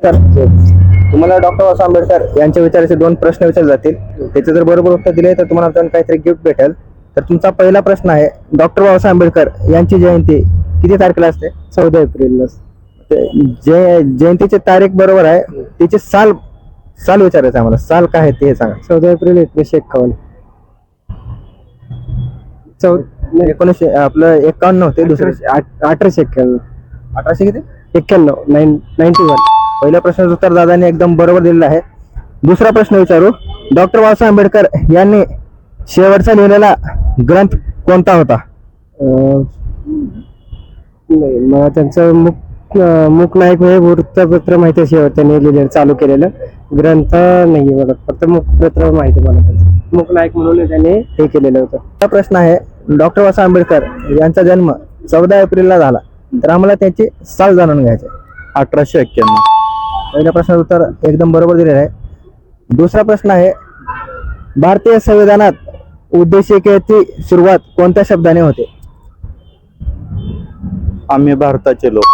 तर तुम्हाला डॉक्टर बाबासाहेब आंबेडकर यांच्या विचाराचे 2 प्रश्न विचारले जातील. त्याचे जर बरोबर उत्तर दिले तर तुम्हाला आमच्याकडून काहीतरी गिफ्ट भेटेल. तर तुमचा पहिला प्रश्न आहे, डॉक्टर बाबासाहेब आंबेडकर यांची जयंती किती तारखेला असते? 14 एप्रिलला. जयंतीची तारीख बरोबर आहे, तिचे साल साल विचारायचं आहे मला. साल काय आहे ते सांगा. 14 एप्रिल 1951. 1900 आपलं 51 होते, दुसरे 1891. 1800 किती? 91. 91. पहिल्या प्रश्नाचं उत्तर दादाने एकदम बरोबर दिलेलं आहे. दुसरा प्रश्न विचारू, डॉक्टर बाबासाहेब आंबेडकर यांनी शेवटचा लिहिलेला ग्रंथ कोणता होता? नाही, मला त्यांचं मूकनायक हे वृत्तपत्र माहिती आहे. शेवट त्यांनी लिहिलेलं चालू केलेलं ग्रंथ नाही मला, फक्त मूकपत्र माहिती आहे मला. त्यांचं मूकनायक म्हणून त्यांनी हे केलेलं होतं. हा प्रश्न आहे, डॉक्टर बाबासाहेब आंबेडकर यांचा जन्म 14 एप्रिलला झाला, तर आम्हाला त्याची साल जाणून घ्यायचे. 1891. पहिल्या प्रश्नाचं उत्तर एकदम बरोबर दिलेलं आहे. दुसरा प्रश्न आहे, भारतीय संविधानात उद्देशिकेची सुरुवात कोणत्या शब्दाने होते? आम्ही भारताचे लोक.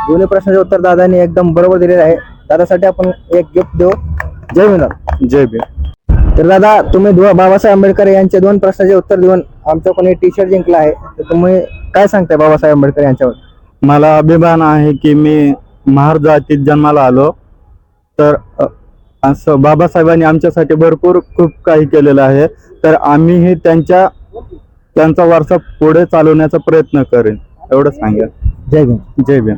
दोन्ही प्रश्नाचे उत्तर दादांनी एकदम बरोबर दिलेले आहे. दादासाठी आपण एक गिफ्ट देऊ. जय भीम. जय भीम. तर दादा, तुम्ही बाबासाहेब आंबेडकर यांचे 2 प्रश्नाचे उत्तर देऊन आमच्याकडून टी-शर्ट जिंकला आहे. तर तुम्ही काय सांगताय बाबासाहेब आंबेडकर यांच्यावर? मला अभिमान आहे की मी महार जातीत जन्माला आलो. तर असं बाबासाहेबांनी आमच्यासाठी भरपूर खूप काही केलेलं आहे. तर आम्हीही त्यांचा वारसा पुढे चालवण्याचा प्रयत्न करेन, एवढं सांगेन. जय भीम. जय भीम.